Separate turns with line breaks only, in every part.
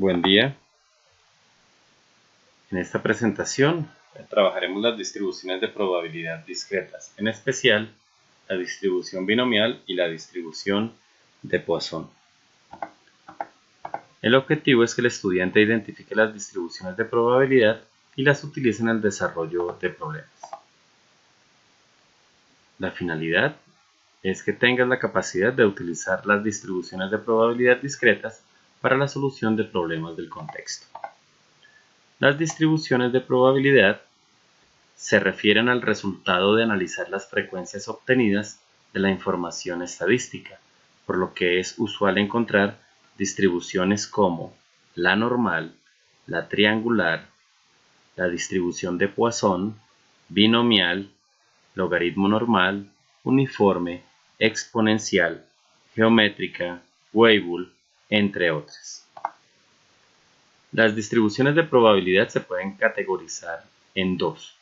Buen día. En esta presentación trabajaremos las distribuciones de probabilidad discretas, en especial la distribución binomial y la distribución de Poisson. El objetivo es que el estudiante identifique las distribuciones de probabilidad y las utilice en el desarrollo de problemas. La finalidad es que tengas la capacidad de utilizar las distribuciones de probabilidad discretas para la solución de problemas del contexto. Las distribuciones de probabilidad se refieren al resultado de analizar las frecuencias obtenidas de la información estadística, por lo que es usual encontrar distribuciones como la normal, la triangular, la distribución de Poisson, binomial, logaritmo normal, uniforme, exponencial, geométrica, Weibull, entre otras. Las distribuciones de probabilidad se pueden categorizar en dos: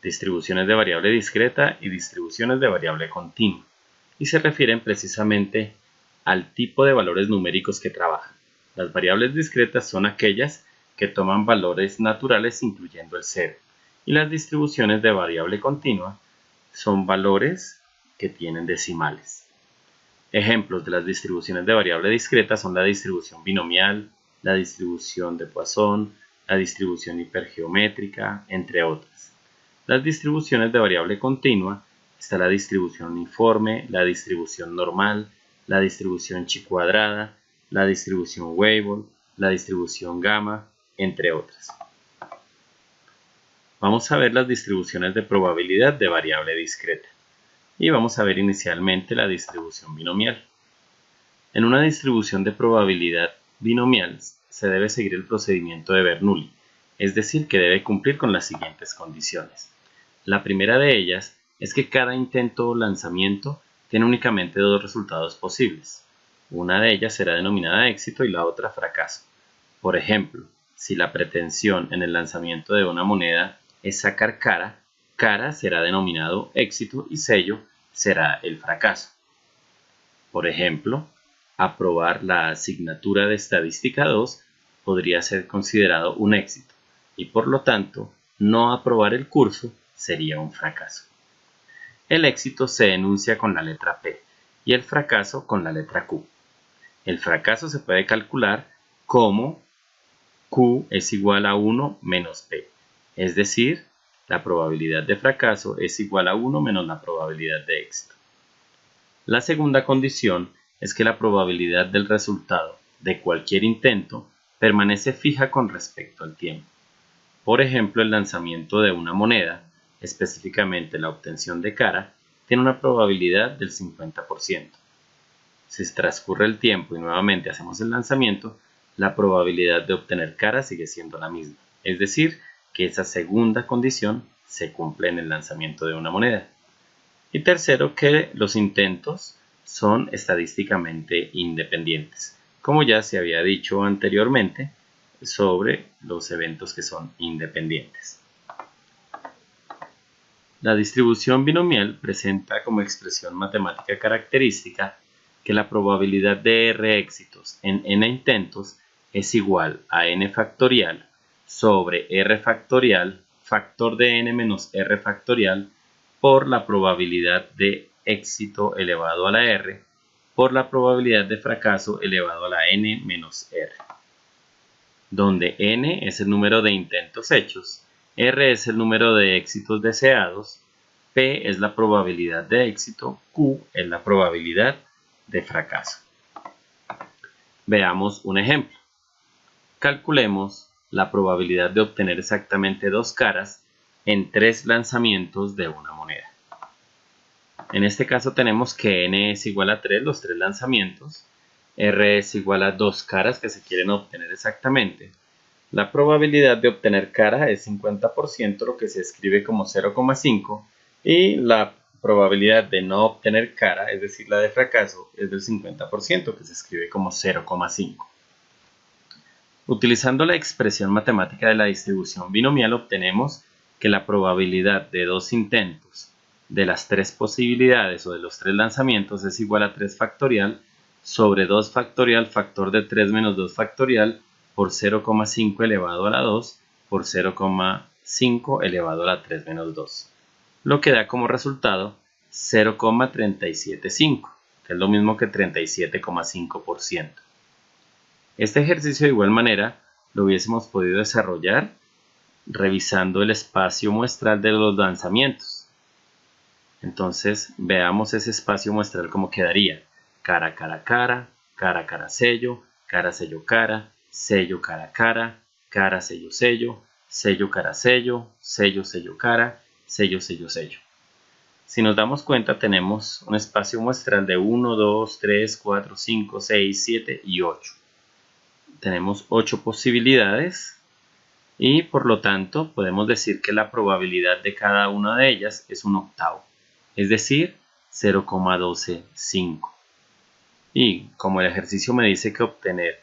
distribuciones de variable discreta y distribuciones de variable continua, y se refieren precisamente al tipo de valores numéricos que trabajan. Las variables discretas son aquellas que toman valores naturales incluyendo el cero, y las distribuciones de variable continua son valores que tienen decimales. Ejemplos de las distribuciones de variable discreta son la distribución binomial, la distribución de Poisson, la distribución hipergeométrica, entre otras. Las distribuciones de variable continua está la distribución uniforme, la distribución normal, la distribución chi cuadrada, la distribución Weibull, la distribución gamma, entre otras. Vamos a ver las distribuciones de probabilidad de variable discreta. Y vamos a ver inicialmente la distribución binomial. En una distribución de probabilidad binomial se debe seguir el procedimiento de Bernoulli, es decir, que debe cumplir con las siguientes condiciones. La primera de ellas es que cada intento o lanzamiento tiene únicamente dos resultados posibles. Una de ellas será denominada éxito y la otra fracaso. Por ejemplo, si la pretensión en el lanzamiento de una moneda es sacar cara, cara será denominado éxito y sello será el fracaso. Por ejemplo, aprobar la asignatura de estadística 2 podría ser considerado un éxito y por lo tanto no aprobar el curso sería un fracaso. El éxito se enuncia con la letra P y el fracaso con la letra Q. El fracaso se puede calcular como Q es igual a 1 menos P, es decir, la probabilidad de fracaso es igual a 1 menos la probabilidad de éxito. La segunda condición es que la probabilidad del resultado de cualquier intento permanece fija con respecto al tiempo. Por ejemplo, el lanzamiento de una moneda, específicamente la obtención de cara, tiene una probabilidad del 50%. Si transcurre el tiempo y nuevamente hacemos el lanzamiento, la probabilidad de obtener cara sigue siendo la misma, es decir, que esa segunda condición se cumple en el lanzamiento de una moneda. Y tercero, que los intentos son estadísticamente independientes, como ya se había dicho anteriormente sobre los eventos que son independientes. La distribución binomial presenta como expresión matemática característica que la probabilidad de R éxitos en n intentos es igual a n factorial sobre r factorial, factor de n menos r factorial, por la probabilidad de éxito elevado a la r, por la probabilidad de fracaso elevado a la n menos r, donde n es el número de intentos hechos, r es el número de éxitos deseados, p es la probabilidad de éxito, q es la probabilidad de fracaso. Veamos un ejemplo. Calculemos la probabilidad de obtener exactamente dos caras en 3 lanzamientos de una moneda. En este caso tenemos que n es igual a 3, los 3 lanzamientos, r es igual a 2 caras que se quieren obtener exactamente. La probabilidad de obtener cara es 50%, lo que se escribe como 0,5, y la probabilidad de no obtener cara, es decir, la de fracaso, es del 50%, que se escribe como 0,5. Utilizando la expresión matemática de la distribución binomial obtenemos que la probabilidad de dos intentos de las 3 posibilidades o de los 3 lanzamientos es igual a 3 factorial sobre 2 factorial factor de 3 menos 2 factorial por 0,5 elevado a la 2 por 0,5 elevado a la 3 menos 2, lo que da como resultado 0,375, que es lo mismo que 37,5%. Este ejercicio de igual manera lo hubiésemos podido desarrollar revisando el espacio muestral de los lanzamientos. Entonces veamos ese espacio muestral como quedaría: cara, cara, cara, cara, cara, sello, cara, sello, cara, sello, cara, cara, cara, sello, sello, sello, cara, sello, sello, sello, cara, sello, sello, sello. Si nos damos cuenta, tenemos un espacio muestral de 1, 2, 3, 4, 5, 6, 7 y 8. Tenemos 8 posibilidades y por lo tanto podemos decir que la probabilidad de cada una de ellas es un octavo, es decir, 0,125. Y como el ejercicio me dice que obtener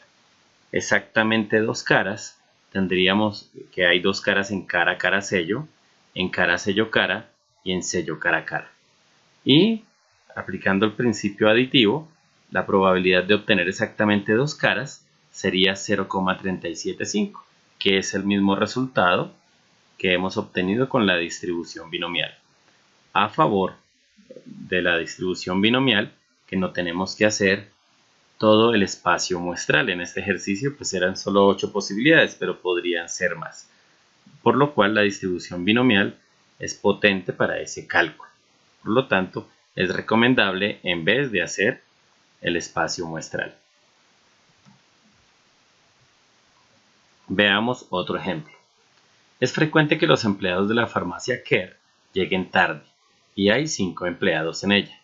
exactamente dos caras, tendríamos que hay dos caras en cara, cara, sello, en cara, sello, cara y en sello, cara, cara. Y aplicando el principio aditivo, la probabilidad de obtener exactamente dos caras sería 0,375, que es el mismo resultado que hemos obtenido con la distribución binomial. A favor de la distribución binomial, que no tenemos que hacer todo el espacio muestral. En este ejercicio pues eran solo 8 posibilidades, pero podrían ser más, por lo cual la distribución binomial es potente para ese cálculo. Por lo tanto, es recomendable en vez de hacer el espacio muestral. Veamos otro ejemplo. Es frecuente que los empleados de la farmacia Care lleguen tarde y hay 5 empleados en ella.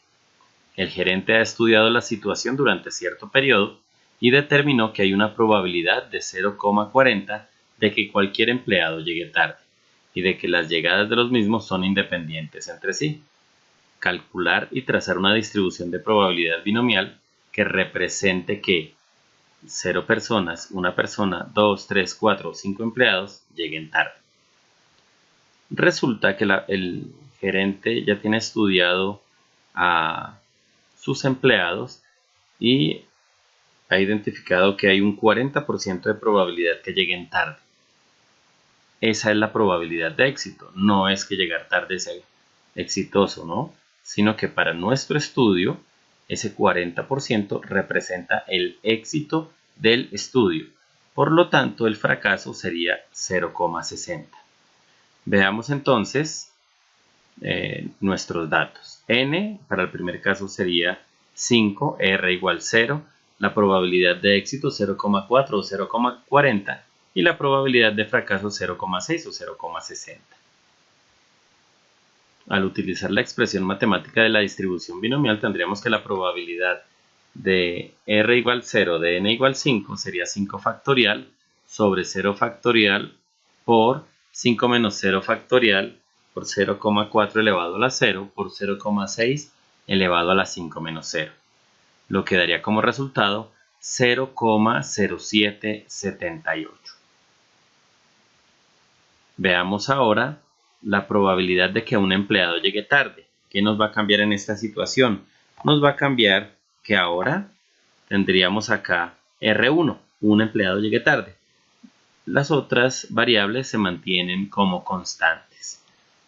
El gerente ha estudiado la situación durante cierto periodo y determinó que hay una probabilidad de 0,40 de que cualquier empleado llegue tarde y de que las llegadas de los mismos son independientes entre sí. Calcular y trazar una distribución de probabilidad binomial que represente que 0 personas, 1 persona, 2, 3, 4 o 5 empleados lleguen tarde. Resulta que el gerente ya tiene estudiado a sus empleados y ha identificado que hay un 40% de probabilidad que lleguen tarde. Esa es la probabilidad de éxito. No es que llegar tarde sea exitoso, ¿no? Sino que para nuestro estudio ese 40% representa el éxito del estudio. Por lo tanto, el fracaso sería 0,60. Veamos entonces nuestros datos. N para el primer caso sería 5, R igual 0, la probabilidad de éxito 0,4 o 0,40 y la probabilidad de fracaso 0,6 o 0,60. Al utilizar la expresión matemática de la distribución binomial tendríamos que la probabilidad de R igual 0 de N igual 5 sería 5 factorial sobre 0 factorial por 5 menos 0 factorial por 0,4 elevado a la 0 por 0,6 elevado a la 5 menos 0, lo que daría como resultado 0,0778. Veamos ahora la probabilidad de que un empleado llegue tarde. ¿Qué nos va a cambiar en esta situación? Nos va a cambiar que ahora tendríamos acá R1, un empleado llegue tarde. Las otras variables se mantienen como constantes.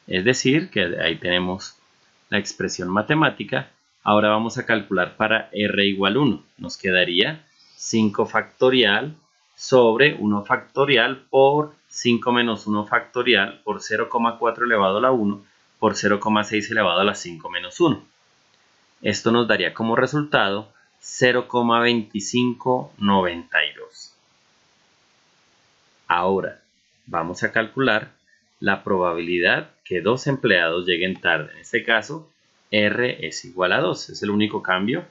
Es decir, que ahí tenemos la expresión matemática. Ahora vamos a calcular para R igual 1. Nos quedaría 5 factorial sobre 1 factorial por 5 menos 1 factorial por 0,4 elevado a la 1 por 0,6 elevado a la 5 menos 1. Esto nos daría como resultado 0,2592. Ahora vamos a calcular la probabilidad que dos empleados lleguen tarde. En este caso, R es igual a 2, es el único cambio.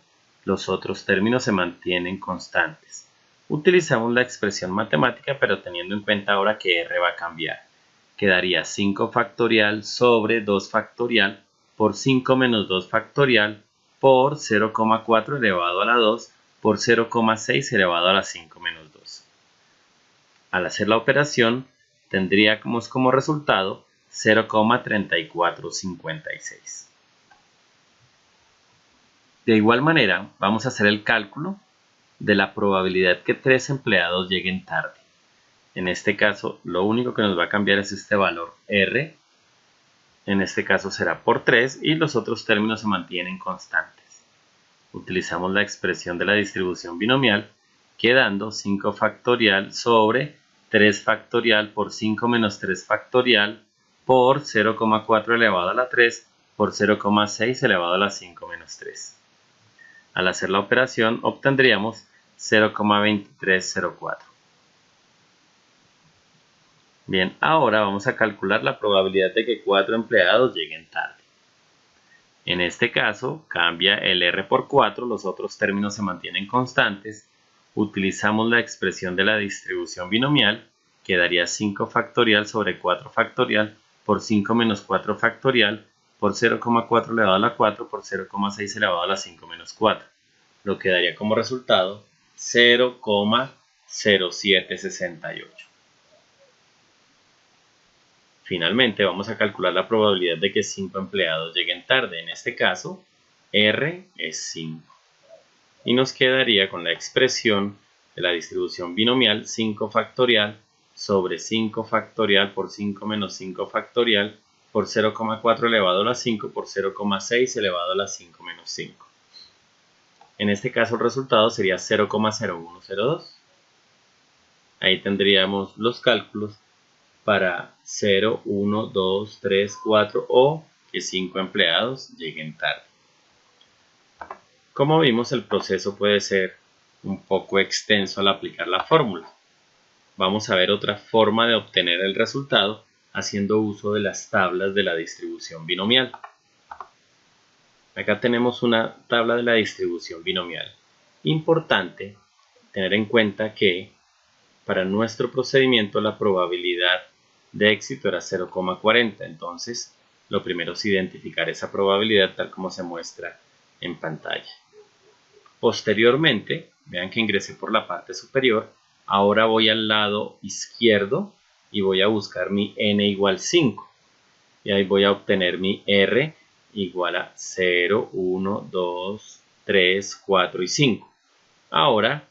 Los otros términos se mantienen constantes. Utilizamos la expresión matemática, pero teniendo en cuenta ahora que R va a cambiar. Quedaría 5 factorial sobre 2 factorial por 5 menos 2 factorial por 0,4 elevado a la 2 por 0,6 elevado a la 5 menos 2. Al hacer la operación, tendríamos como resultado 0,3456. De igual manera, vamos a hacer el cálculo de la probabilidad que 3 empleados lleguen tarde. En este caso, lo único que nos va a cambiar es este valor R. En este caso será por 3 y los otros términos se mantienen constantes. Utilizamos la expresión de la distribución binomial, quedando 5 factorial sobre 3 factorial por 5 menos 3 factorial por 0,4 elevado a la 3 por 0,6 elevado a la 5 menos 3. Al hacer la operación obtendríamos 0,2304. Bien, ahora vamos a calcular la probabilidad de que 4 empleados lleguen tarde. En este caso, cambia el R por 4, los otros términos se mantienen constantes. Utilizamos la expresión de la distribución binomial, que daría 5 factorial sobre 4 factorial por 5 menos 4 factorial por 0,4 elevado a la 4 por 0,6 elevado a la 5 menos 4, lo que daría como resultado 0,0768. Finalmente vamos a calcular la probabilidad de que 5 empleados lleguen tarde. En este caso, R es 5. Y nos quedaría con la expresión de la distribución binomial 5 factorial sobre 5 factorial por 5 menos 5 factorial por 0,4 elevado a la 5 por 0,6 elevado a la 5 menos 5. En este caso el resultado sería 0,0102. Ahí tendríamos los cálculos para 0, 1, 2, 3, 4 o que 5 empleados lleguen tarde. Como vimos, el proceso puede ser un poco extenso al aplicar la fórmula. Vamos a ver otra forma de obtener el resultado haciendo uso de las tablas de la distribución binomial. Acá tenemos una tabla de la distribución binomial. Importante tener en cuenta que para nuestro procedimiento la probabilidad de éxito era 0,40. Entonces, lo primero es identificar esa probabilidad tal como se muestra en pantalla. Posteriormente, vean que ingresé por la parte superior. Ahora voy al lado izquierdo y voy a buscar mi n igual 5. Y ahí voy a obtener mi r igual a 0, 1, 2, 3, 4 y 5. Ahora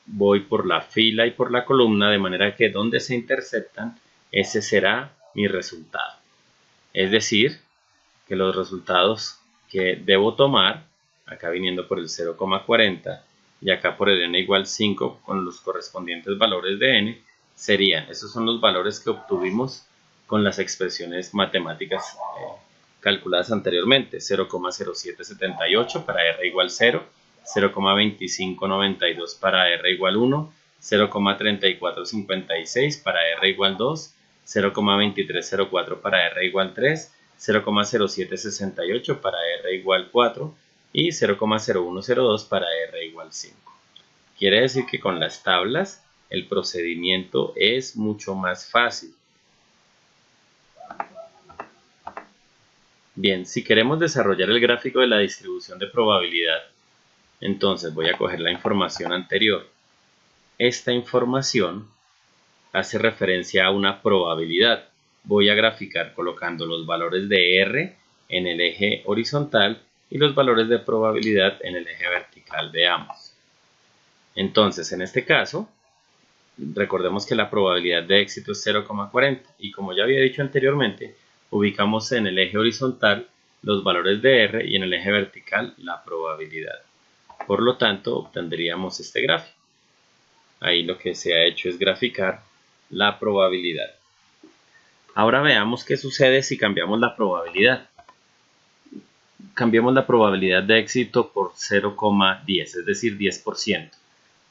voy por la fila y por la columna de manera que donde se interceptan, ese será mi resultado. Es decir, que los resultados que debo tomar, acá viniendo por el 0,40 y acá por el n igual 5 con los correspondientes valores de n, serían, esos son los valores que obtuvimos con las expresiones matemáticas calculadas anteriormente, 0,0778 para r igual 0, 0,2592 para r igual 1, 0,3456 para r igual 2, 0,2304 para r igual 3, 0,0768 para r igual 4 y 0,0102 para r igual 5. Quiere decir que con las tablas el procedimiento es mucho más fácil. Bien, si queremos desarrollar el gráfico de la distribución de probabilidad, entonces voy a coger la información anterior. Esta información hace referencia a una probabilidad. Voy a graficar colocando los valores de R en el eje horizontal y los valores de probabilidad en el eje vertical de ambos. Entonces, en este caso, recordemos que la probabilidad de éxito es 0,40 y como ya había dicho anteriormente, ubicamos en el eje horizontal los valores de R y en el eje vertical la probabilidad. Por lo tanto, obtendríamos este gráfico. Ahí lo que se ha hecho es graficar la probabilidad. Ahora veamos qué sucede si cambiamos la probabilidad. Cambiemos la probabilidad de éxito por 0,10, es decir, 10%.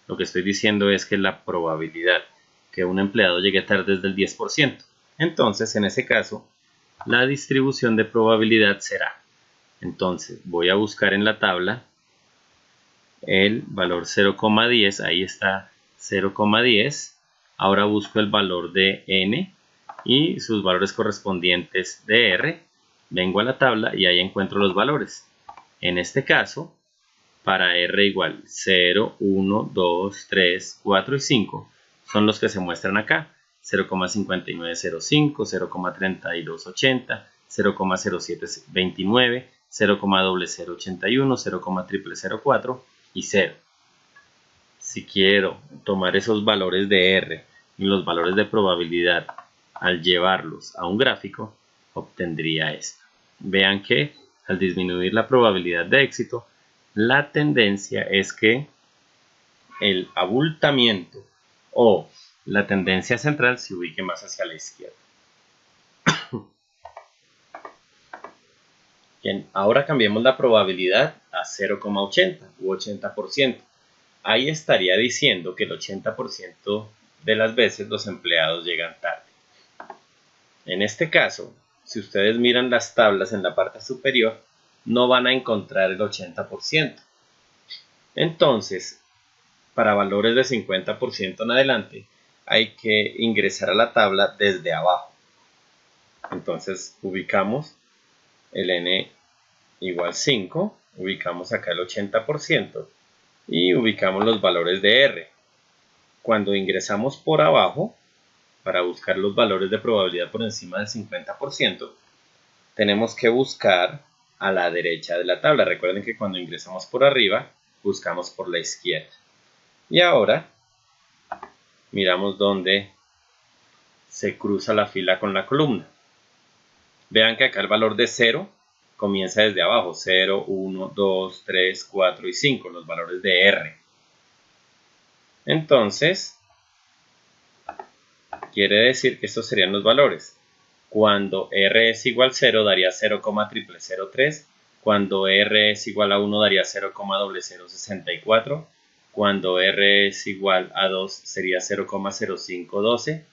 Lo que estoy diciendo es que la probabilidad que un empleado llegue tarde es del 10%. Entonces, en ese caso, la distribución de probabilidad será. Entonces, voy a buscar en la tabla el valor 0,10, ahí está 0,10. Ahora busco el valor de n y sus valores correspondientes de r. Vengo a la tabla y ahí encuentro los valores. En este caso, para r igual 0, 1, 2, 3, 4 y 5 son los que se muestran acá. 0,5905, 0,3280, 0,0729, 0,0081, 0,0004 y 0. Si quiero tomar esos valores de R y los valores de probabilidad al llevarlos a un gráfico, obtendría esto. Vean que al disminuir la probabilidad de éxito, la tendencia es que el abultamiento o la tendencia central se ubique más hacia la izquierda. Bien, ahora cambiemos la probabilidad a 0,80 u 80%. Ahí estaría diciendo que el 80% de las veces los empleados llegan tarde. En este caso, si ustedes miran las tablas en la parte superior, no van a encontrar el 80%. Entonces, para valores de 50% en adelante, hay que ingresar a la tabla desde abajo. Entonces, ubicamos el n igual 5, ubicamos acá el 80% y ubicamos los valores de r. Cuando ingresamos por abajo, para buscar los valores de probabilidad por encima del 50%, tenemos que buscar a la derecha de la tabla. Recuerden que cuando ingresamos por arriba, buscamos por la izquierda. Y ahora, miramos dónde se cruza la fila con la columna. Vean que acá el valor de 0 comienza desde abajo, 0, 1, 2, 3, 4 y 5, los valores de R. Entonces, quiere decir que estos serían los valores. Cuando R es igual a 0 daría 0,0003, cuando R es igual a 1 daría 0,0064, cuando R es igual a 2 sería 0,0512,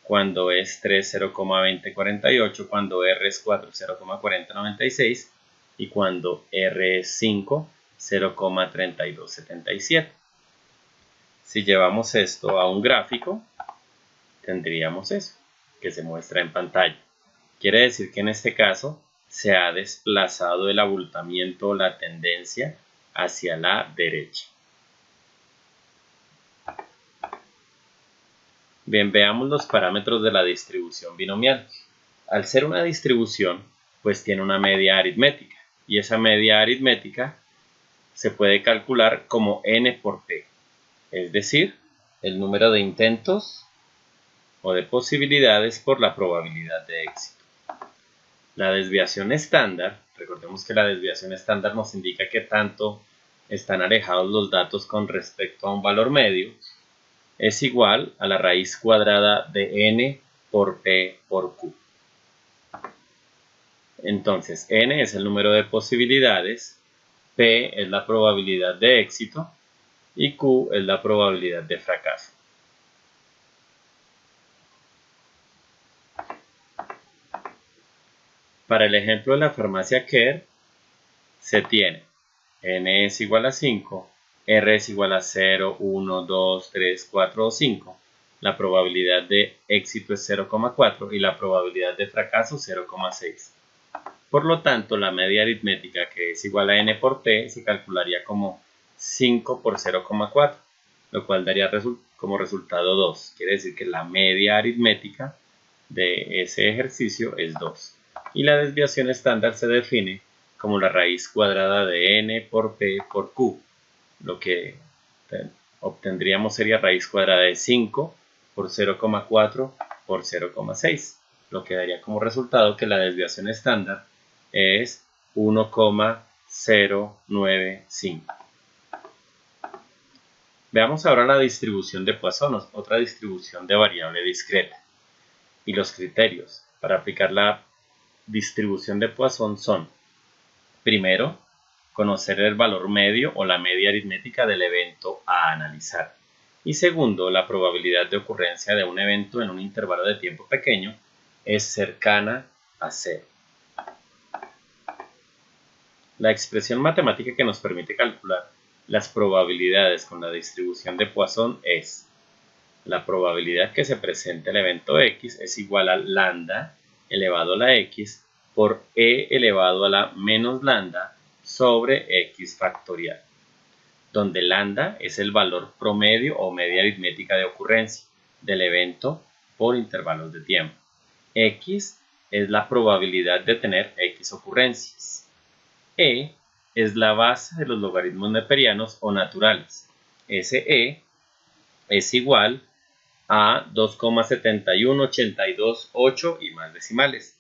cuando es 3, 0,2048, cuando R es 4, 0,4096 y cuando R es 5, 0,3277. Si llevamos esto a un gráfico, tendríamos eso, que se muestra en pantalla. Quiere decir que en este caso se ha desplazado el abultamiento o la tendencia hacia la derecha. Bien, veamos los parámetros de la distribución binomial. Al ser una distribución, pues tiene una media aritmética, y esa media aritmética se puede calcular como n por p, es decir, el número de intentos o de posibilidades por la probabilidad de éxito. La desviación estándar, recordemos que la desviación estándar nos indica que tanto están alejados los datos con respecto a un valor medio, es igual a la raíz cuadrada de n por p por q. Entonces, n es el número de posibilidades, p es la probabilidad de éxito y q es la probabilidad de fracaso. Para el ejemplo de la farmacia Care, se tiene n es igual a 5, r es igual a 0, 1, 2, 3, 4 o 5. La probabilidad de éxito es 0,4 y la probabilidad de fracaso 0,6. Por lo tanto, la media aritmética, que es igual a n por p, se calcularía como 5 por 0,4, lo cual daría como resultado 2. Quiere decir que la media aritmética de ese ejercicio es 2. Y la desviación estándar se define como la raíz cuadrada de n por p por q. Lo que obtendríamos sería raíz cuadrada de 5 por 0,4 por 0,6, lo que daría como resultado que la desviación estándar es 1,095. Veamos ahora la distribución de Poisson, otra distribución de variable discreta. Y los criterios para aplicar la distribución de Poisson son: primero, conocer el valor medio o la media aritmética del evento a analizar. Y segundo, la probabilidad de ocurrencia de un evento en un intervalo de tiempo pequeño es cercana a 0. La expresión matemática que nos permite calcular las probabilidades con la distribución de Poisson es: la probabilidad que se presente el evento X es igual a lambda elevado a la X por e elevado a la menos lambda sobre X factorial, donde lambda es el valor promedio o media aritmética de ocurrencia del evento por intervalos de tiempo. X es la probabilidad de tener X ocurrencias. E es la base de los logaritmos neperianos o naturales. Ese E es igual a 2,71828 y más decimales.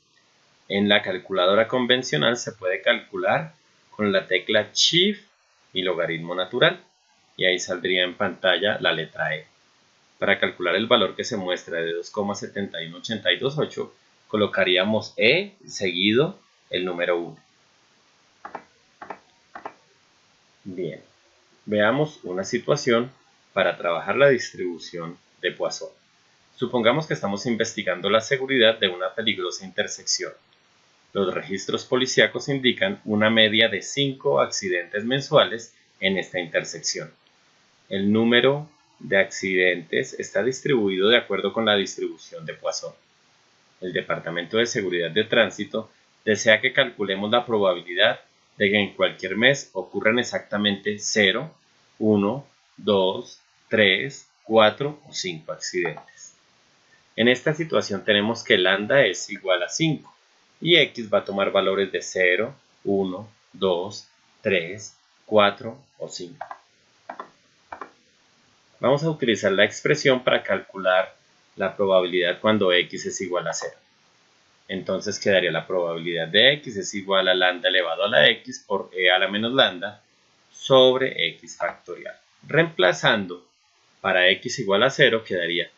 En la calculadora convencional se puede calcular con la tecla Shift y logaritmo natural, y ahí saldría en pantalla la letra E. Para calcular el valor que se muestra de 2,71828, colocaríamos E seguido el número 1. Bien, veamos una situación para trabajar la distribución de Poisson. Supongamos que estamos investigando la seguridad de una peligrosa intersección. Los registros policíacos indican una media de 5 accidentes mensuales en esta intersección. El número de accidentes está distribuido de acuerdo con la distribución de Poisson. El Departamento de Seguridad de Tránsito desea que calculemos la probabilidad de que en cualquier mes ocurran exactamente 0, 1, 2, 3, 4 o 5 accidentes. En esta situación tenemos que lambda es igual a 5 y x va a tomar valores de 0, 1, 2, 3, 4 o 5. Vamos a utilizar la expresión para calcular la probabilidad cuando x es igual a 0. Entonces quedaría la probabilidad de x es igual a lambda elevado a la x por e a la menos lambda sobre x factorial. Reemplazando para x igual a 0 quedaría,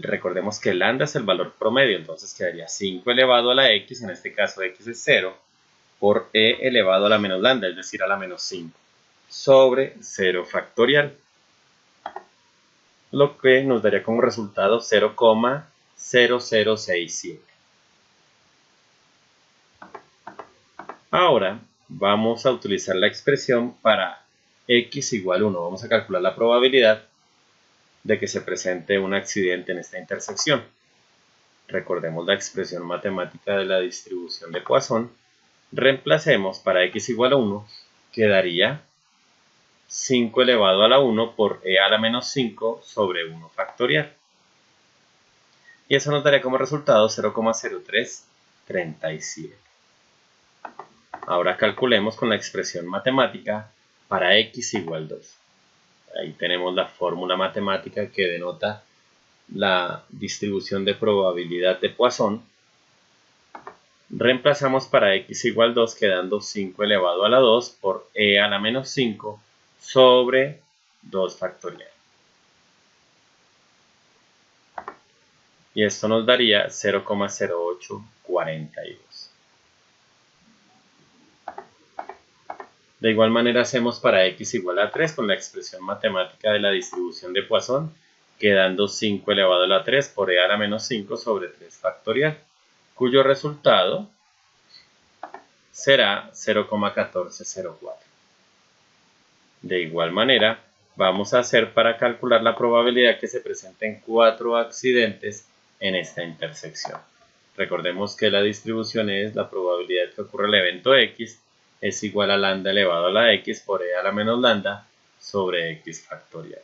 recordemos que lambda es el valor promedio, entonces quedaría 5 elevado a la x, en este caso x es 0, por e elevado a la menos lambda, es decir, a la menos 5, sobre 0 factorial. Lo que nos daría como resultado 0,0067. Ahora vamos a utilizar la expresión para x igual 1. Vamos a calcular la probabilidad de que se presente un accidente en esta intersección. Recordemos la expresión matemática de la distribución de Poisson. Reemplacemos para x igual a 1, quedaría 5 elevado a la 1 por e a la menos 5 sobre 1 factorial. Y eso nos daría como resultado 0,0337. Ahora calculemos con la expresión matemática para x igual 2. Ahí tenemos la fórmula matemática que denota la distribución de probabilidad de Poisson. Reemplazamos para x igual 2 quedando 5 elevado a la 2 por e a la menos 5 sobre 2 factorial. Y esto nos daría 0,0842. De igual manera hacemos para x igual a 3 con la expresión matemática de la distribución de Poisson, quedando 5 elevado a la 3 por e a la menos 5 sobre 3 factorial, cuyo resultado será 0,1404. De igual manera, vamos a hacer para calcular la probabilidad que se presenten 4 accidentes en esta intersección. Recordemos que la distribución es la probabilidad que ocurre el evento x es igual a lambda elevado a la x por e a la menos lambda sobre x factorial.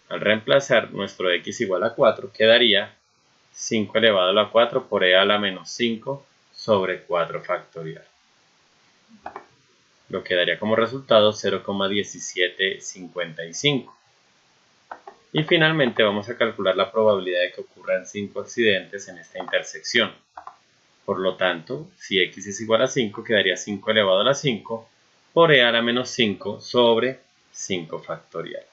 Al reemplazar nuestro x igual a 4 quedaría 5 elevado a la 4 por e a la menos 5 sobre 4 factorial. Lo que daría como resultado 0,1755. Y finalmente vamos a calcular la probabilidad de que ocurran 5 accidentes en esta intersección. Por lo tanto, si x es igual a 5, quedaría 5 elevado a la 5 por e a la menos 5 sobre 5 factorial.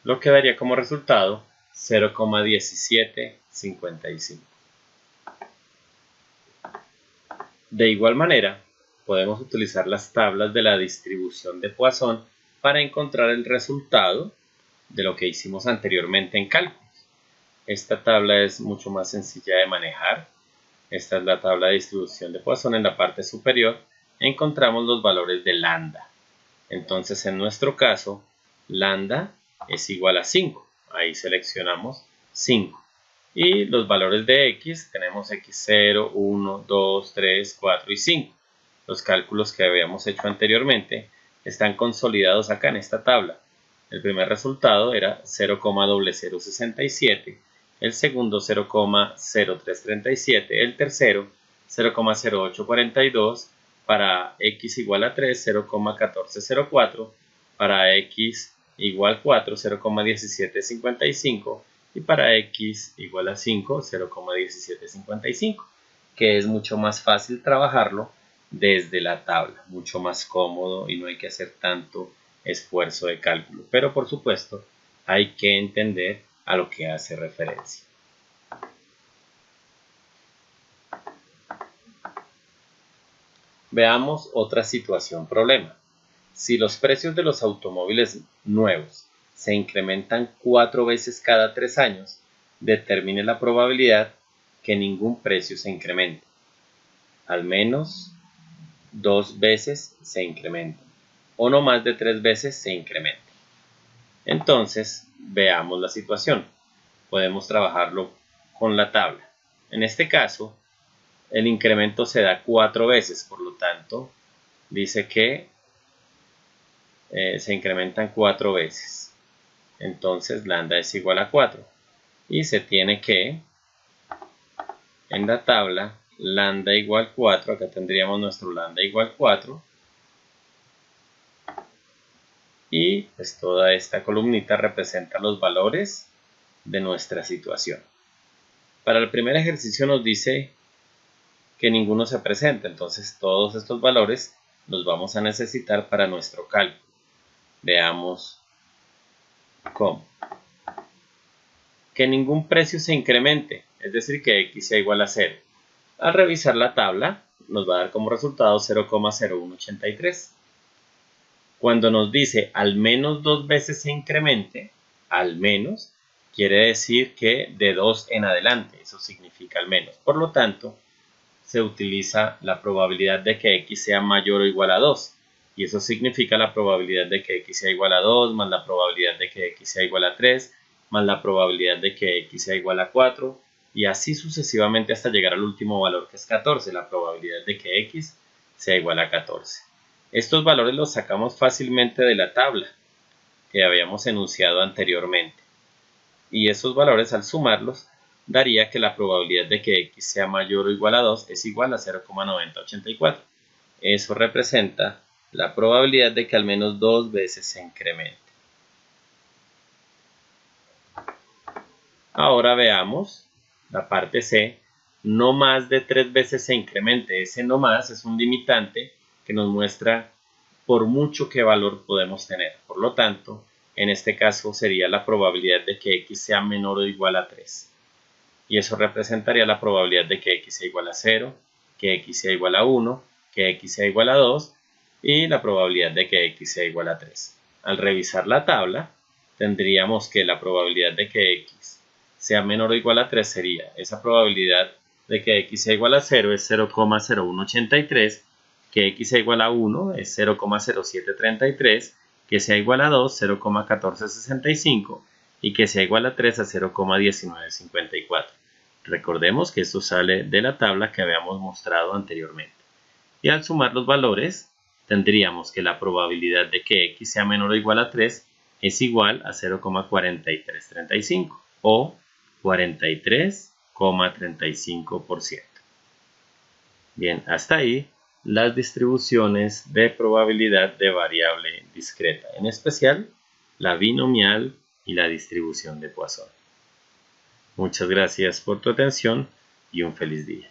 Lo que daría como resultado 0,1755. De igual manera, podemos utilizar las tablas de la distribución de Poisson para encontrar el resultado de lo que hicimos anteriormente en cálculos. Esta tabla es mucho más sencilla de manejar. Esta es la tabla de distribución de Poisson. En la parte superior encontramos los valores de lambda. Entonces, en nuestro caso, lambda es igual a 5. Ahí seleccionamos 5. Y los valores de x, tenemos x0, 1, 2, 3, 4 y 5. Los cálculos que habíamos hecho anteriormente están consolidados acá en esta tabla. El primer resultado era 0,0067, el segundo 0,0337, el tercero 0,0842, para x igual a 3, 0,1404, para x igual 4, 0,1755, y para x igual a 5, 0,1755, que es mucho más fácil trabajarlo desde la tabla, mucho más cómodo y no hay que hacer tanto esfuerzo de cálculo, pero por supuesto hay que entender a lo que hace referencia. Veamos otra situación problema. Si los precios de los automóviles nuevos se incrementan 4 veces cada 3 años, determine la probabilidad que ningún precio se incremente. Al menos 2 veces se incremente, o no más de 3 veces se incremente. Entonces, veamos la situación. Podemos trabajarlo con la tabla. En este caso, el incremento se da 4 veces, por lo tanto, dice que se incrementan 4 veces. Entonces, lambda es igual a 4. Y se tiene que, en la tabla, lambda igual 4, acá tendríamos nuestro lambda igual 4. Y pues toda esta columnita representa los valores de nuestra situación. Para el primer ejercicio nos dice que ninguno se presenta, entonces todos estos valores los vamos a necesitar para nuestro cálculo. Veamos cómo. Que ningún precio se incremente, es decir, que x sea igual a 0. Al revisar la tabla, nos va a dar como resultado 0,0183. Cuando nos dice al menos 2 veces se incremente, al menos, quiere decir que de 2 en adelante, eso significa al menos. Por lo tanto, se utiliza la probabilidad de que x sea mayor o igual a 2. Y eso significa la probabilidad de que x sea igual a 2, más la probabilidad de que x sea igual a 3, más la probabilidad de que x sea igual a 4, y así sucesivamente hasta llegar al último valor, que es 14, la probabilidad de que x sea igual a 14. Estos valores los sacamos fácilmente de la tabla que habíamos enunciado anteriormente. Y esos valores, al sumarlos, daría que la probabilidad de que x sea mayor o igual a 2 es igual a 0,9084. Eso representa la probabilidad de que al menos 2 veces se incremente. Ahora veamos la parte C. No más de 3 veces se incremente. Ese no más es un limitante que nos muestra por mucho qué valor podemos tener. Por lo tanto, en este caso sería la probabilidad de que x sea menor o igual a 3. Y eso representaría la probabilidad de que x sea igual a 0, que x sea igual a 1, que x sea igual a 2 y la probabilidad de que x sea igual a 3. Al revisar la tabla, tendríamos que la probabilidad de que x sea menor o igual a 3 sería esa probabilidad de que x sea igual a 0 es 0,0183, que x sea igual a 1 es 0,0733, que sea igual a 2 0,1465 y que sea igual a 3 a 0,1954. Recordemos que esto sale de la tabla que habíamos mostrado anteriormente. Y al sumar los valores, tendríamos que la probabilidad de que x sea menor o igual a 3 es igual a 0,4335 o 43,35%. Bien, hasta ahí las distribuciones de probabilidad de variable discreta, en especial la binomial y la distribución de Poisson. Muchas gracias por tu atención y un feliz día.